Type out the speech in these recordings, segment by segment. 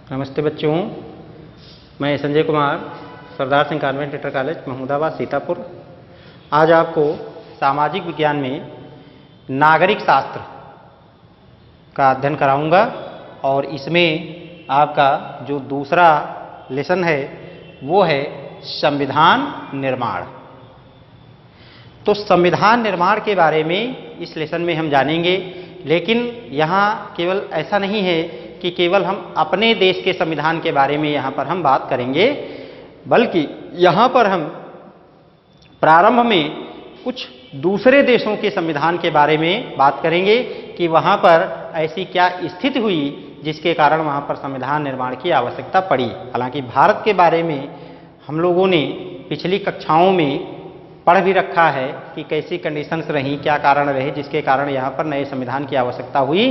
नमस्ते बच्चों, मैं Sanjay Kumar, Sardar Singh convent inter college Mahmudabad Sitapur. आज आपको सामाजिक विज्ञान में नागरिक शास्त्र का अध्ययन कराऊंगा और इसमें आपका जो दूसरा लेसन है वो है संविधान निर्माण। तो संविधान निर्माण के बारे में इस लेसन में हम जानेंगे, लेकिन यहाँ केवल ऐसा नहीं है कि केवल हम अपने देश के संविधान के बारे में यहाँ पर हम बात करेंगे, बल्कि यहाँ पर हम प्रारंभ में कुछ दूसरे देशों के संविधान के बारे में बात करेंगे कि वहाँ पर ऐसी क्या स्थिति हुई जिसके कारण वहाँ पर संविधान निर्माण की आवश्यकता पड़ी। हालांकि भारत के बारे में हम लोगों ने पिछली कक्षाओं में पढ़ भी रखा है कि कैसी कंडीशंस रहीं, क्या कारण रहे जिसके कारण यहाँ पर नए संविधान की आवश्यकता हुई।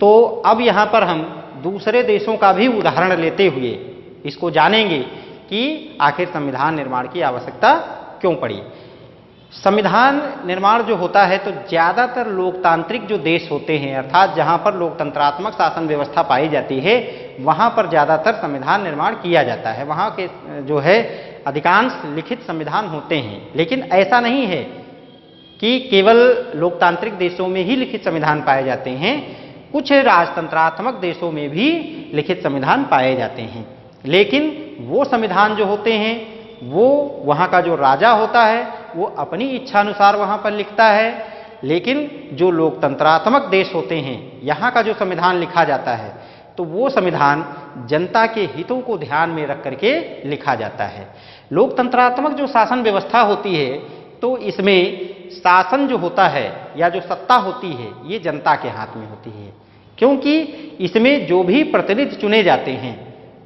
तो अब यहाँ पर हम दूसरे देशों का भी उदाहरण लेते हुए इसको जानेंगे कि आखिर संविधान निर्माण की आवश्यकता क्यों पड़ी। संविधान निर्माण जो होता है तो ज़्यादातर लोकतांत्रिक जो देश होते हैं, अर्थात जहाँ पर लोकतंत्रात्मक शासन व्यवस्था पाई जाती है, वहाँ पर ज़्यादातर संविधान निर्माण किया जाता है। वहाँ के जो है अधिकांश लिखित संविधान होते हैं, लेकिन ऐसा नहीं है कि केवल लोकतांत्रिक देशों में ही लिखित संविधान पाए जाते हैं। कुछ राजतंत्रात्मक देशों में भी लिखित संविधान पाए जाते हैं, लेकिन वो संविधान जो होते हैं वो वहाँ का जो राजा होता है वो अपनी इच्छानुसार वहाँ पर लिखता है। लेकिन जो लोकतंत्रात्मक देश होते हैं, यहाँ का जो संविधान लिखा जाता है तो वो संविधान जनता के हितों को ध्यान में रख करके लिखा जाता है। लोकतंत्रात्मक जो शासन व्यवस्था होती है तो इसमें शासन जो होता है या जो सत्ता होती है ये जनता के हाथ में होती है, क्योंकि इसमें जो भी प्रतिनिधि चुने जाते हैं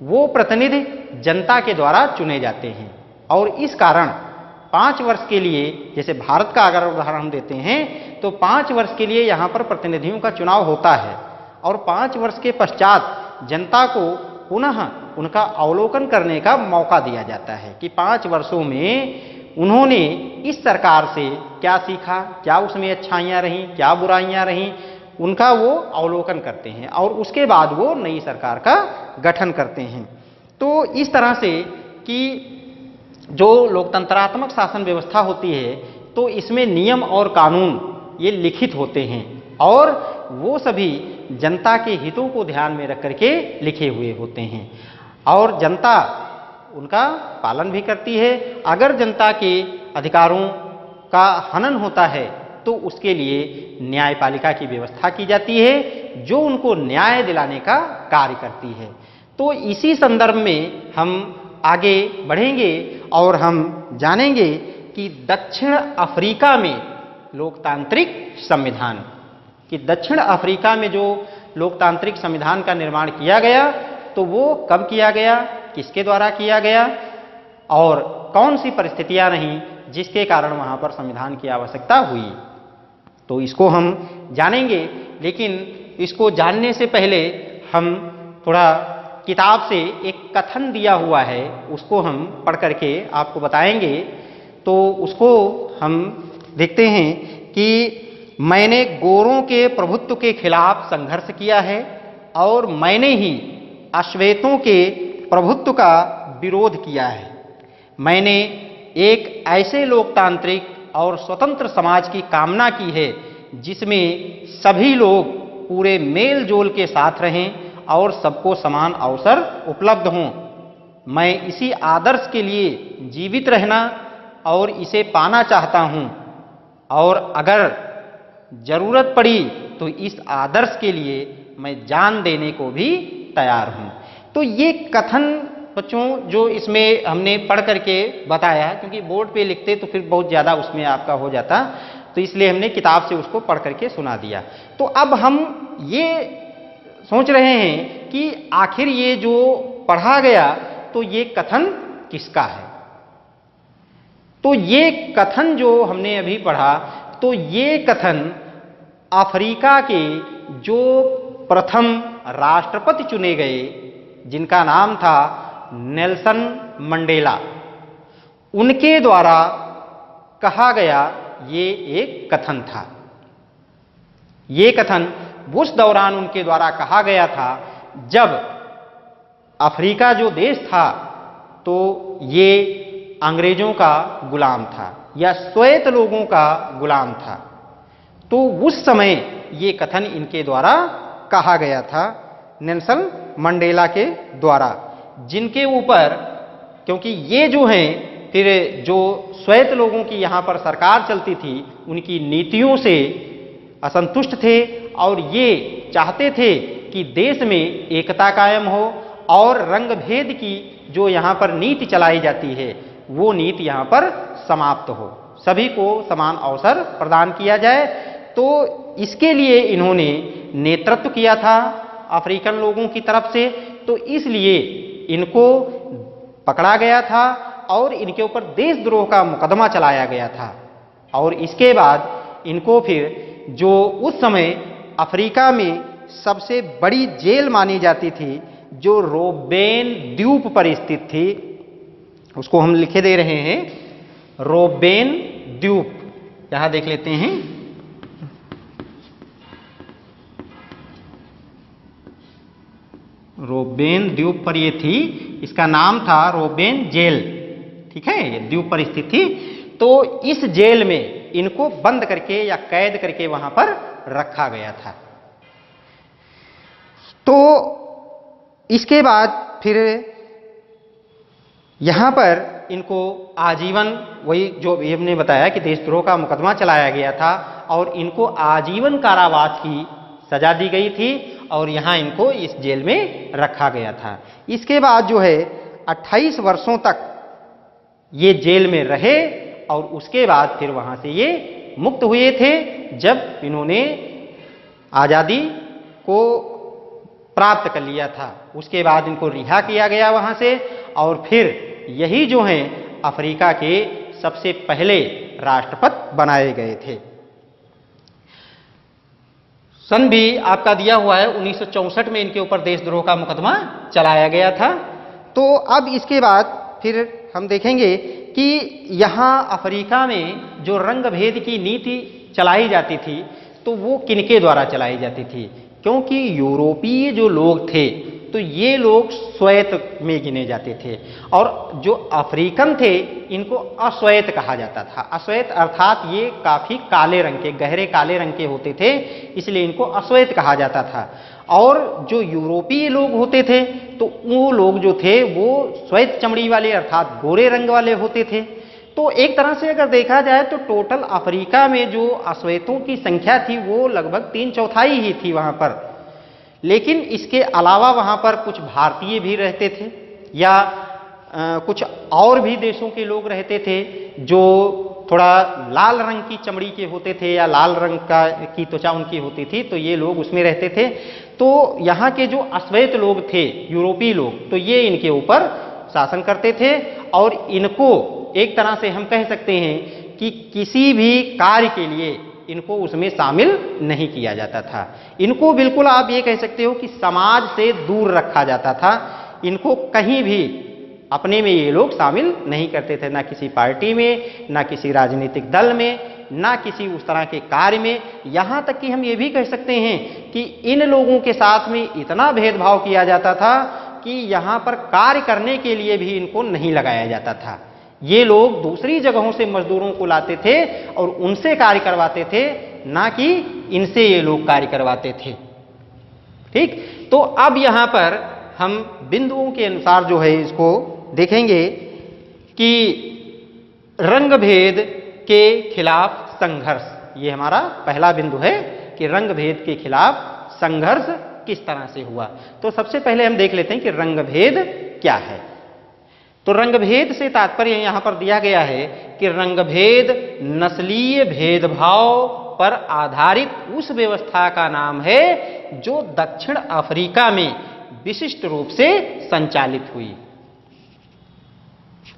वो प्रतिनिधि जनता के द्वारा चुने जाते हैं। और इस कारण 5 वर्ष के लिए, जैसे भारत का अगर उदाहरण हम देते हैं तो 5 वर्ष के लिए यहाँ पर प्रतिनिधियों का चुनाव होता है और 5 वर्ष के पश्चात जनता को पुनः उनका अवलोकन करने का मौका दिया जाता है कि 5 वर्षों में उन्होंने इस सरकार से क्या सीखा, क्या उसमें अच्छाइयाँ रहीं, क्या बुराइयाँ रहीं, उनका वो अवलोकन करते हैं और उसके बाद वो नई सरकार का गठन करते हैं। तो इस तरह से कि जो लोकतंत्रात्मक शासन व्यवस्था होती है तो इसमें नियम और कानून ये लिखित होते हैं और वो सभी जनता के हितों को ध्यान में रख करके लिखे हुए होते हैं और जनता उनका पालन भी करती है। अगर जनता के अधिकारों का हनन होता है तो उसके लिए न्यायपालिका की व्यवस्था की जाती है जो उनको न्याय दिलाने का कार्य करती है। तो इसी संदर्भ में हम आगे बढ़ेंगे और हम जानेंगे कि दक्षिण अफ्रीका में लोकतांत्रिक संविधान, कि दक्षिण अफ्रीका में जो लोकतांत्रिक संविधान का निर्माण किया गया तो वो कब किया गया, किसके द्वारा किया गया और कौन सी परिस्थितियां रहीं जिसके कारण वहां पर संविधान की आवश्यकता हुई। तो इसको हम जानेंगे, लेकिन इसको जानने से पहले हम थोड़ा किताब से एक कथन दिया हुआ है उसको हम पढ़ करके आपको बताएंगे। तो उसको हम देखते हैं कि मैंने गोरों के प्रभुत्व के खिलाफ संघर्ष किया है और मैंने ही अश्वेतों के प्रभुत्व का विरोध किया है। मैंने एक ऐसे लोकतांत्रिक और स्वतंत्र समाज की कामना की है जिसमें सभी लोग पूरे मेल जोल के साथ रहें और सबको समान अवसर उपलब्ध हों। मैं इसी आदर्श के लिए जीवित रहना और इसे पाना चाहता हूँ और अगर जरूरत पड़ी तो इस आदर्श के लिए मैं जान देने को भी तैयार हूँ। तो ये कथन बच्चों जो इसमें हमने पढ़ करके बताया, क्योंकि बोर्ड पे लिखते तो फिर बहुत ज़्यादा उसमें आपका हो जाता, तो इसलिए हमने किताब से उसको पढ़ करके सुना दिया। तो अब हम ये सोच रहे हैं कि आखिर ये जो पढ़ा गया तो ये कथन किसका है। तो ये कथन जो हमने अभी पढ़ा तो ये कथन अफ्रीका के जो प्रथम राष्ट्रपति चुने गए जिनका नाम था नेल्सन मंडेला, उनके द्वारा कहा गया ये एक कथन था। ये कथन उस दौरान उनके द्वारा कहा गया था जब अफ्रीका जो देश था तो ये अंग्रेजों का गुलाम था या श्वेत लोगों का गुलाम था। तो उस समय ये कथन इनके द्वारा कहा गया था, नेल्सन मंडेला के द्वारा, जिनके ऊपर, क्योंकि ये जो हैं फिर जो श्वेत लोगों की यहाँ पर सरकार चलती थी उनकी नीतियों से असंतुष्ट थे और ये चाहते थे कि देश में एकता कायम हो और रंग भेद की जो यहाँ पर नीति चलाई जाती है वो नीति यहाँ पर समाप्त हो, सभी को समान अवसर प्रदान किया जाए। तो इसके लिए इन्होंने नेतृत्व किया था अफ्रीकन लोगों की तरफ से, तो इसलिए इनको पकड़ा गया था और इनके ऊपर देशद्रोह का मुकदमा चलाया गया था। और इसके बाद इनको फिर जो उस समय अफ्रीका में सबसे बड़ी जेल मानी जाती थी, जो रोबेन द्वीप पर स्थित थी, उसको हम लिखे दे रहे हैं, रोबेन द्वीप, यहां देख लेते हैं। रोबेन द्वीप पर ये थी, इसका नाम था रोबेन जेल, ठीक है, ये द्वीप पर स्थित थी। तो इस जेल में इनको बंद करके या कैद करके वहां पर रखा गया था। तो इसके बाद फिर यहां पर इनको आजीवन, वही जो हमने बताया कि देशद्रोह का मुकदमा चलाया गया था और इनको आजीवन कारावास की सजा दी गई थी और यहां इनको इस जेल में रखा गया था। इसके बाद जो है 28 वर्षों तक ये जेल में रहे और उसके बाद फिर वहां से ये मुक्त हुए थे जब इन्होंने आजादी को प्राप्त कर लिया था। उसके बाद इनको रिहा किया गया वहां से और फिर यही जो हैं अफ्रीका के सबसे पहले राष्ट्रपति बनाए गए थे। सन भी आपका दिया हुआ है, 1964 में इनके ऊपर देशद्रोह का मुकदमा चलाया गया था। तो अब इसके बाद फिर हम देखेंगे कि यहां अफ्रीका में जो रंग भेद की नीति चलाई जाती थी तो वो किनके द्वारा चलाई जाती थी, क्योंकि यूरोपीय जो लोग थे तो ये लोग श्वेत में गिने जाते थे और जो अफ्रीकन थे इनको अश्वेत कहा जाता था। अश्वेत अर्थात ये काफी काले रंग के, गहरे काले रंग के होते थे, इसलिए इनको अश्वेत कहा जाता था। और जो यूरोपीय लोग होते थे तो वो लोग जो थे वो श्वेत चमड़ी वाले अर्थात गोरे रंग वाले होते थे। तो एक तरह से अगर देखा जाए तो टोटल अफ्रीका में जो अश्वेतों की संख्या थी वो लगभग 3/4 ही थी वहां पर। लेकिन इसके अलावा वहां पर कुछ भारतीय भी रहते थे या कुछ और भी देशों के लोग रहते थे जो थोड़ा लाल रंग की चमड़ी के होते थे या लाल रंग की त्वचा उनकी होती थी, तो ये लोग उसमें रहते थे। तो यहाँ के जो अश्वेत लोग थे, यूरोपीय लोग, तो ये इनके ऊपर शासन करते थे और इनको एक तरह से हम कह सकते हैं कि किसी भी कार्य के लिए इनको उसमें शामिल नहीं किया जाता था। इनको बिल्कुल आप ये कह सकते हो कि समाज से दूर रखा जाता था। इनको कहीं भी अपने में ये लोग शामिल नहीं करते थे, ना किसी पार्टी में, ना किसी राजनीतिक दल में, ना किसी उस तरह के कार्य में। यहां तक कि हम ये भी कह सकते हैं कि इन लोगों के साथ में इतना भेदभाव किया जाता था कि यहां पर कार्य करने के लिए भी इनको नहीं लगाया जाता था। ये लोग दूसरी जगहों से मजदूरों को लाते थे और उनसे कार्य करवाते थे, ना कि इनसे ये लोग कार्य करवाते थे। ठीक, तो अब यहां पर हम बिंदुओं के अनुसार जो है इसको देखेंगे कि रंग भेद के खिलाफ संघर्ष, ये हमारा पहला बिंदु है कि रंग भेद के खिलाफ संघर्ष किस तरह से हुआ। तो सबसे पहले हम देख लेते हैं कि रंग भेद क्या है। तो रंग भेद से तात्पर्य यहां पर दिया गया है कि रंग भेद नस्लीय भेदभाव पर आधारित उस व्यवस्था का नाम है जो दक्षिण अफ्रीका में विशिष्ट रूप से संचालित हुई।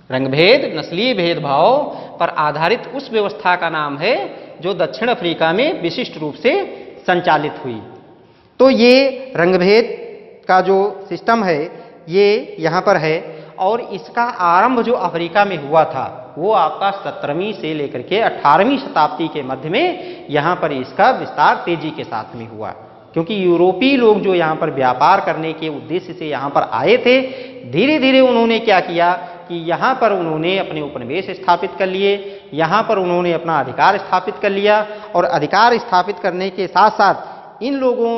रंगभेद नस्लीय भेदभाव पर आधारित उस व्यवस्था का नाम है जो दक्षिण अफ्रीका में विशिष्ट रूप से संचालित हुई। तो ये रंगभेद का जो सिस्टम है ये यहां पर है और इसका आरंभ जो अफ्रीका में हुआ था वो आपका 17वीं से लेकर के 18वीं शताब्दी के मध्य में यहां पर इसका विस्तार तेजी के साथ में हुआ, क्योंकि यूरोपीय लोग जो यहाँ पर व्यापार करने के उद्देश्य से यहाँ पर आए थे, धीरे धीरे उन्होंने क्या किया कि यहाँ पर उन्होंने अपने उपनिवेश स्थापित कर लिए, यहाँ पर उन्होंने अपना अधिकार स्थापित कर लिया, और अधिकार स्थापित करने के साथ साथ इन लोगों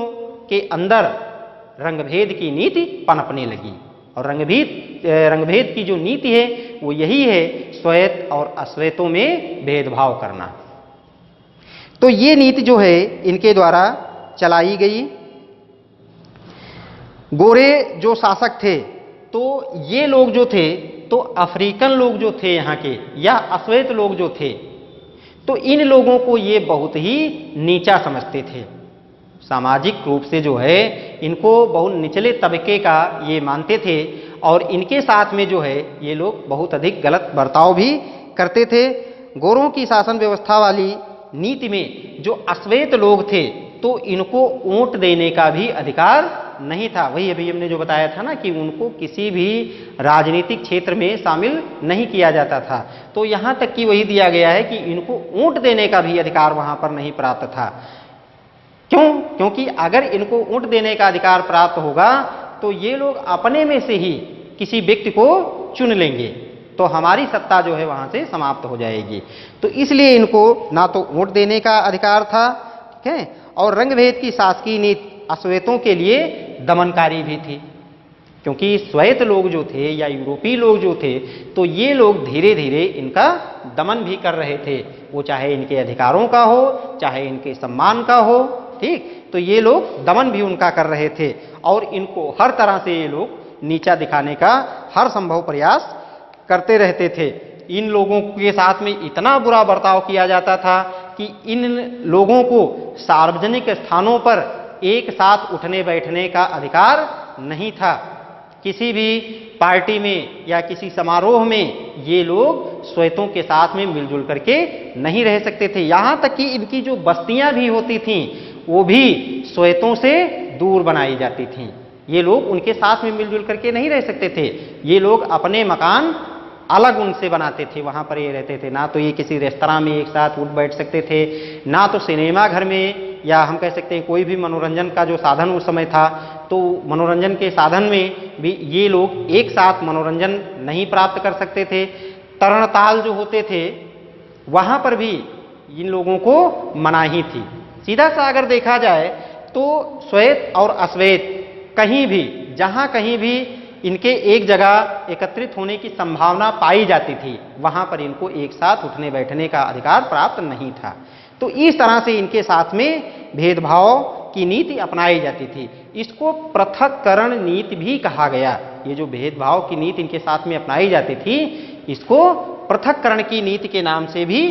के अंदर रंगभेद की नीति पनपने लगी। और रंगभेद की जो नीति है वो यही है, श्वेत और अश्वेतों में भेदभाव करना। तो ये नीति जो है इनके द्वारा चलाई गई। गोरे जो शासक थे तो ये लोग जो थे तो अफ्रीकन लोग जो थे यहाँ के, या अश्वेत लोग जो थे, तो इन लोगों को ये बहुत ही नीचा समझते थे। सामाजिक रूप से जो है इनको बहुत निचले तबके का ये मानते थे, और इनके साथ में जो है ये लोग बहुत अधिक गलत बर्ताव भी करते थे। गोरों की शासन व्यवस्था वाली नीति में जो अश्वेत लोग थे तो इनको वोट देने का भी अधिकार नहीं था। वही अभी हमने जो बताया था ना कि उनको किसी भी राजनीतिक क्षेत्र में शामिल नहीं किया जाता था। तो यहाँ तक कि वही दिया गया है कि इनको वोट देने का भी अधिकार वहाँ पर नहीं प्राप्त था। क्यों? क्योंकि अगर इनको वोट देने का अधिकार प्राप्त होगा तो ये लोग अपने में से ही किसी व्यक्ति को चुन लेंगे, तो हमारी सत्ता जो है वहां से समाप्त हो जाएगी। तो इसलिए इनको ना तो वोट देने का अधिकार था, ठीक है, और रंगभेद की शासकीय नीति अश्वेतों के लिए दमनकारी भी थी, क्योंकि श्वेत लोग जो थे या यूरोपीय लोग जो थे तो ये लोग धीरे धीरे इनका दमन भी कर रहे थे, वो चाहे इनके अधिकारों का हो चाहे इनके सम्मान का हो, ठीक। तो ये लोग दमन भी उनका कर रहे थे, और इनको हर तरह से ये लोग नीचा दिखाने का हर संभव प्रयास करते रहते थे। इन लोगों के साथ में इतना बुरा बर्ताव किया जाता था कि इन लोगों को सार्वजनिक स्थानों पर एक साथ उठने बैठने का अधिकार नहीं था। किसी भी पार्टी में या किसी समारोह में ये लोग श्वेतों के साथ में मिलजुल करके नहीं रह सकते थे। यहाँ तक कि इनकी जो बस्तियां भी होती थीं वो भी श्वेतों से दूर बनाई जाती थीं। ये लोग उनके साथ में मिलजुल करके नहीं रह सकते थे, ये लोग अपने मकान अलग उनसे बनाते थे, वहां पर ये रहते थे। ना तो ये किसी रेस्तरां में एक साथ उठ बैठ सकते थे, ना तो सिनेमा घर में, या हम कह सकते हैं कोई भी मनोरंजन का जो साधन उस समय था तो मनोरंजन के साधन में भी ये लोग एक साथ मनोरंजन नहीं प्राप्त कर सकते थे। तरणताल जो होते थे वहां पर भी इन लोगों को मनाही थी। सीधा सा अगर देखा जाए तो श्वेत और अश्वेत कहीं भी, जहां कहीं भी इनके एक जगह एकत्रित होने की संभावना पाई जाती थी, वहां पर इनको एक साथ उठने बैठने का अधिकार प्राप्त नहीं था। तो इस तरह से इनके साथ में भेदभाव की नीति अपनाई जाती थी। इसको पृथक्करण नीति भी कहा गया। ये जो भेदभाव की नीति इनके साथ में अपनाई जाती थी इसको पृथक्करण की नीति के नाम से भी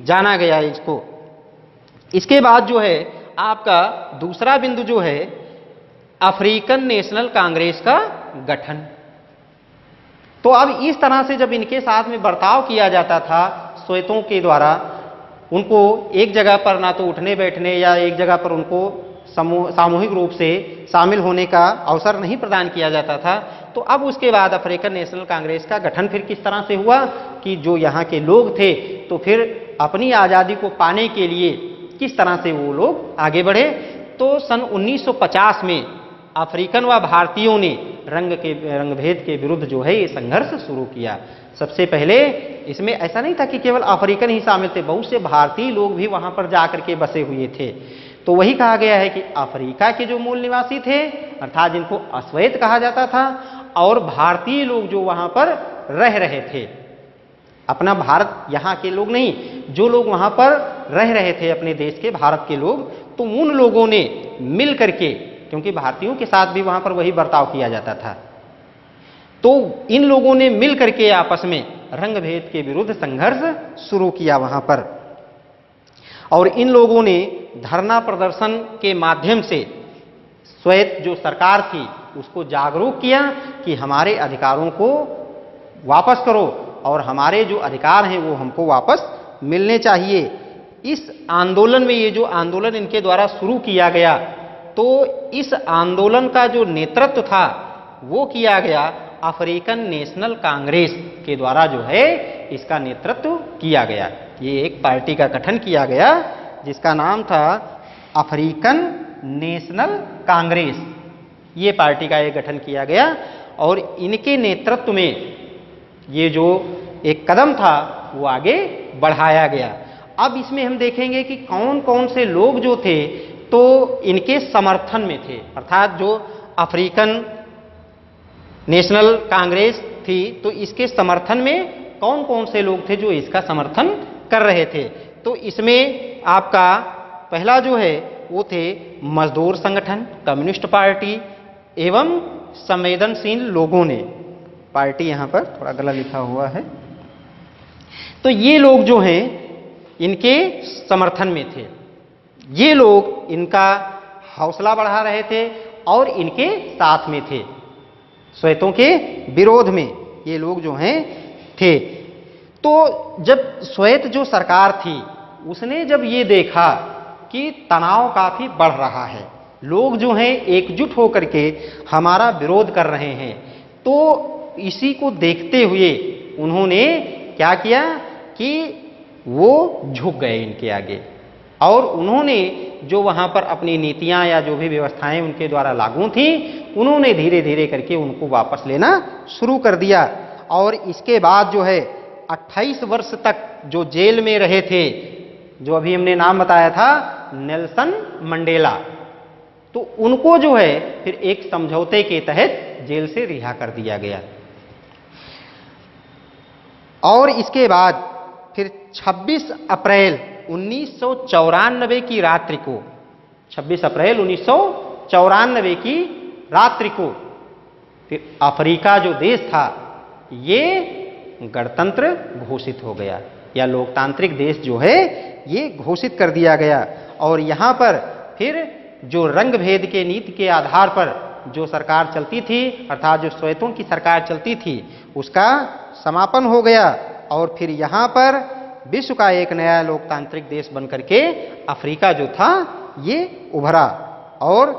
जाना गया है इसको। इसके बाद जो है आपका दूसरा बिंदु जो है अफ्रीकन नेशनल कांग्रेस का गठन। तो अब इस तरह से जब इनके साथ में बर्ताव किया जाता था श्वेतों के द्वारा, उनको एक जगह पर ना तो उठने बैठने या एक जगह पर उनको सामूहिक रूप से शामिल होने का अवसर नहीं प्रदान किया जाता था। तो अब उसके बाद अफ्रीकन नेशनल कांग्रेस का गठन फिर किस तरह से हुआ कि जो यहाँ के लोग थे तो फिर अपनी आज़ादी को पाने के लिए किस तरह से वो लोग आगे बढ़े। तो सन 1950 में अफ्रीकन व भारतीयों ने रंगभेद के विरुद्ध जो है ये संघर्ष शुरू किया। सबसे पहले इसमें ऐसा नहीं था कि केवल अफ्रीकन ही शामिल थे, बहुत से भारतीय लोग भी वहां पर जाकर के बसे हुए थे। तो वही कहा गया है कि अफ्रीका के जो मूल निवासी थे अर्थात जिनको अश्वेत कहा जाता था, और भारतीय लोग जो वहां पर रह रहे थे, अपना भारत यहाँ के लोग नहीं, जो लोग वहां पर रह रहे थे अपने देश के भारत के लोग, तो उन लोगों ने मिल करके, क्योंकि भारतीयों के साथ भी वहां पर वही बर्ताव किया जाता था, तो इन लोगों ने मिल करके आपस में रंगभेद के विरुद्ध संघर्ष शुरू किया वहां पर। और इन लोगों ने धरना प्रदर्शन के माध्यम से श्वेत जो सरकार थी उसको जागरूक किया कि हमारे अधिकारों को वापस करो और हमारे जो अधिकार हैं वो हमको वापस मिलने चाहिए। इस आंदोलन में, ये जो आंदोलन इनके द्वारा शुरू किया गया, तो इस आंदोलन का जो नेतृत्व था वो किया गया अफ्रीकन नेशनल कांग्रेस के द्वारा जो है इसका नेतृत्व किया गया। ये एक पार्टी का गठन किया गया जिसका नाम था अफ्रीकन नेशनल कांग्रेस, ये पार्टी का एक गठन किया गया और इनके नेतृत्व में ये जो एक कदम था वो आगे बढ़ाया गया। अब इसमें हम देखेंगे कि कौन कौन से लोग जो थे तो इनके समर्थन में थे, अर्थात जो अफ्रीकन नेशनल कांग्रेस थी तो इसके समर्थन में कौन कौन से लोग थे जो इसका समर्थन कर रहे थे। तो इसमें आपका पहला जो है वो थे मजदूर संगठन, कम्युनिस्ट पार्टी एवं संवेदनशील लोगों ने। पार्टी यहां पर थोड़ा गलत लिखा हुआ है। तो ये लोग जो हैं इनके समर्थन में थे, ये लोग इनका हौसला बढ़ा रहे थे और इनके साथ में थे, श्वेतों के विरोध में ये लोग जो हैं थे। तो जब श्वेत जो सरकार थी उसने जब ये देखा कि तनाव काफी बढ़ रहा है, लोग जो हैं एकजुट होकर के हमारा विरोध कर रहे हैं, तो इसी को देखते हुए उन्होंने क्या किया कि वो झुक गए इनके आगे और उन्होंने जो वहां पर अपनी नीतियां या जो भी व्यवस्थाएं उनके द्वारा लागू थी उन्होंने धीरे धीरे करके उनको वापस लेना शुरू कर दिया। और इसके बाद जो है 28 वर्ष तक जो जेल में रहे थे, जो अभी हमने नाम बताया था नेल्सन मंडेला, तो उनको जो है फिर एक समझौते के तहत जेल से रिहा कर दिया गया। और इसके बाद फिर 26 अप्रैल 1994 की रात्रि को, 26 अप्रैल 1994 की रात्रि को फिर अफ्रीका जो देश था ये गणतंत्र घोषित हो गया, या लोकतांत्रिक देश जो है ये घोषित कर दिया गया। और यहां पर फिर जो रंग भेद के नीति के आधार पर जो सरकार चलती थी, अर्थात जो श्वेतों की सरकार चलती थी, उसका समापन हो गया और फिर यहां पर विश्व का एक नया लोकतांत्रिक देश बनकर के अफ्रीका जो था ये उभरा और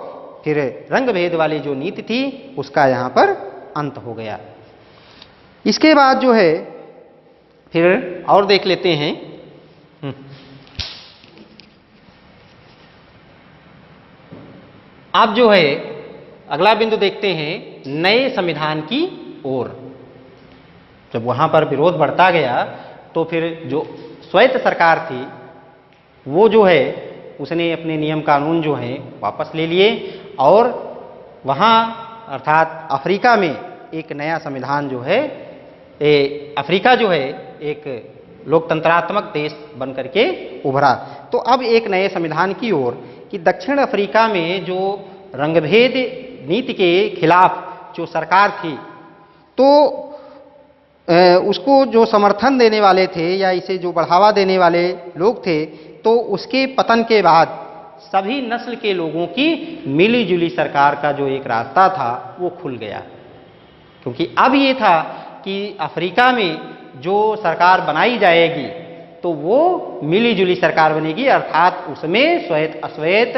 फिर रंग भेद वाली जो नीति थी उसका यहां पर अंत हो गया। इसके बाद जो है फिर और देख लेते हैं, अब जो है अगला बिंदु देखते हैं नए संविधान की ओर। जब वहां पर विरोध बढ़ता गया तो फिर जो श्वेत सरकार थी वो जो है उसने अपने नियम कानून जो हैं वापस ले लिए और वहां अर्थात अफ्रीका में एक नया संविधान जो है, अफ्रीका जो है एक लोकतंत्रात्मक देश बनकर के उभरा। तो अब एक नए संविधान की ओर कि दक्षिण अफ्रीका में जो रंगभेद नीति के खिलाफ जो सरकार थी तो उसको जो समर्थन देने वाले थे या इसे जो बढ़ावा देने वाले लोग थे, तो उसके पतन के बाद सभी नस्ल के लोगों की मिलीजुली सरकार का जो एक रास्ता था वो खुल गया। क्योंकि अब ये था कि अफ्रीका में जो सरकार बनाई जाएगी तो वो मिलीजुली सरकार बनेगी, अर्थात उसमें श्वेत अश्वेत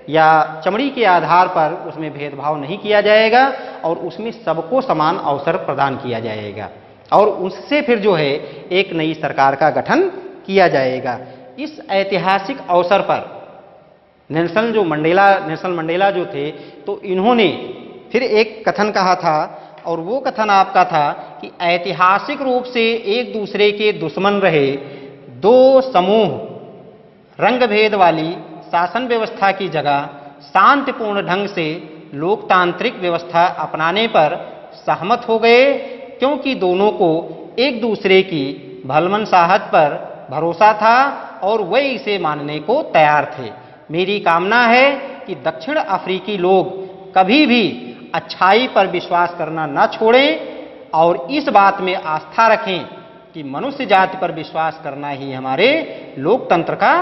या चमड़ी के आधार पर उसमें भेदभाव नहीं किया जाएगा और उसमें सबको समान अवसर प्रदान किया जाएगा और उससे फिर जो है एक नई सरकार का गठन किया जाएगा। इस ऐतिहासिक अवसर पर नेल्सन मंडेला जो थे तो इन्होंने फिर एक कथन कहा था और वो कथन आपका था कि ऐतिहासिक रूप से एक दूसरे के दुश्मन रहे दो समूह रंग भेद वाली शासन व्यवस्था की जगह शांतिपूर्ण ढंग से लोकतांत्रिक व्यवस्था अपनाने पर सहमत हो गए, क्योंकि दोनों को एक दूसरे की भलमनसाहत पर भरोसा था और वे इसे मानने को तैयार थे। मेरी कामना है कि दक्षिण अफ्रीकी लोग कभी भी अच्छाई पर विश्वास करना न छोड़ें और इस बात में आस्था रखें कि मनुष्य जाति पर विश्वास करना ही हमारे लोकतंत्र का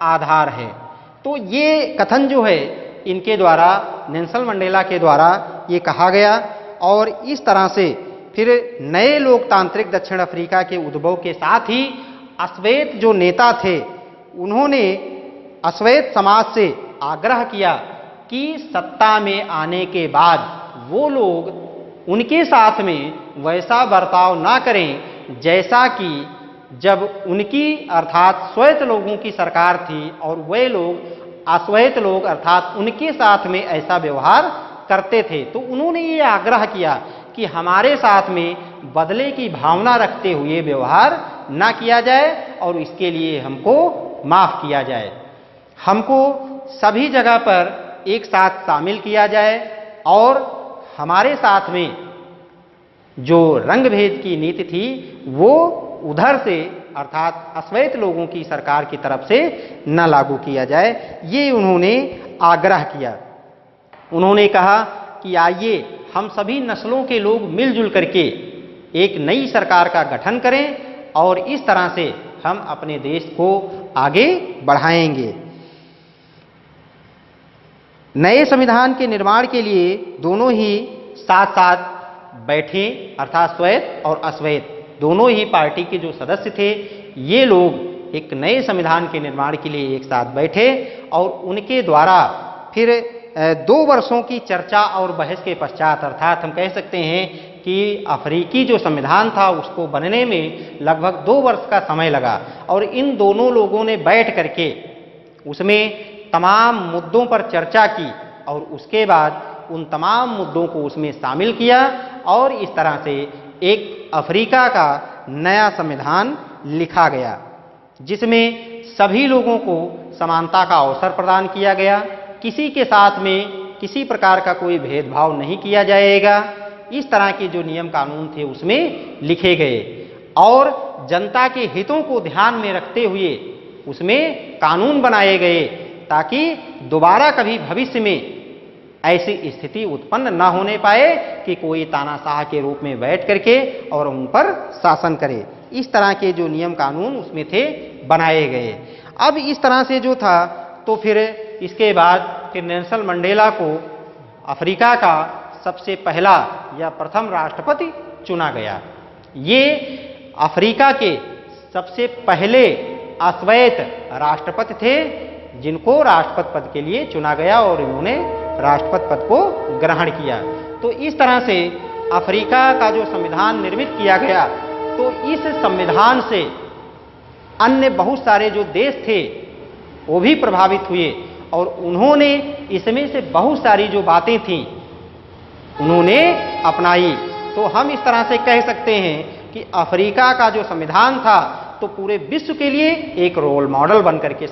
आधार है। तो ये कथन जो है इनके द्वारा, नेल्सन मंडेला के द्वारा ये कहा गया और इस तरह से फिर नए लोकतांत्रिक दक्षिण अफ्रीका के उद्भव के साथ ही अश्वेत जो नेता थे उन्होंने अश्वेत समाज से आग्रह किया कि सत्ता में आने के बाद वो लोग उनके साथ में वैसा बर्ताव ना करें जैसा कि जब उनकी अर्थात श्वेत लोगों की सरकार थी और वे लोग अश्वेत लोग अर्थात उनके साथ में ऐसा व्यवहार करते थे। तो उन्होंने ये आग्रह किया कि हमारे साथ में बदले की भावना रखते हुए व्यवहार ना किया जाए और इसके लिए हमको माफ किया जाए, हमको सभी जगह पर एक साथ शामिल किया जाए और हमारे साथ में जो रंग भेद की नीति थी वो उधर से अर्थात अश्वेत लोगों की सरकार की तरफ से न लागू किया जाए, ये उन्होंने आग्रह किया। उन्होंने कहा कि आइए हम सभी नस्लों के लोग मिलजुल करके एक नई सरकार का गठन करें और इस तरह से हम अपने देश को आगे बढ़ाएंगे। नए संविधान के निर्माण के लिए दोनों ही साथ साथ बैठे, अर्थात श्वेत और अश्वेत दोनों ही पार्टी के जो सदस्य थे, ये लोग एक नए संविधान के निर्माण के लिए एक साथ बैठे और उनके द्वारा फिर 2 वर्षों की चर्चा और बहस के पश्चात, अर्थात हम कह सकते हैं कि अफ्रीकी जो संविधान था उसको बनने में लगभग 2 वर्ष का समय लगा और इन दोनों लोगों ने बैठ करके उसमें तमाम मुद्दों पर चर्चा की और उसके बाद उन तमाम मुद्दों को उसमें शामिल किया और इस तरह से एक अफ्रीका का नया संविधान लिखा गया, जिसमें सभी लोगों को समानता का अवसर प्रदान किया गया, किसी के साथ में किसी प्रकार का कोई भेदभाव नहीं किया जाएगा। इस तरह के जो नियम कानून थे उसमें लिखे गए और जनता के हितों को ध्यान में रखते हुए उसमें कानून बनाए गए ताकि दोबारा कभी भविष्य में ऐसी स्थिति उत्पन्न न होने पाए कि कोई तानाशाह के रूप में बैठ करके और उन पर शासन करे। इस तरह के जो नियम कानून उसमें थे बनाए गए। अब इस तरह से जो था तो फिर इसके बाद फिर नेल्सन मंडेला को अफ्रीका का सबसे पहला या प्रथम राष्ट्रपति चुना गया। ये अफ्रीका के सबसे पहले अश्वेत राष्ट्रपति थे जिनको राष्ट्रपति पद के लिए चुना गया और इन्होंने राष्ट्रपति पद को ग्रहण किया। तो इस तरह से अफ्रीका का जो संविधान निर्मित किया गया, तो इस संविधान से अन्य बहुत सारे जो देश थे वो भी प्रभावित हुए और उन्होंने इसमें से बहुत सारी जो बातें थीं उन्होंने अपनाई। तो हम इस तरह से कह सकते हैं कि अफ्रीका का जो संविधान था तो पूरे विश्व के लिए एक रोल मॉडल बनकर के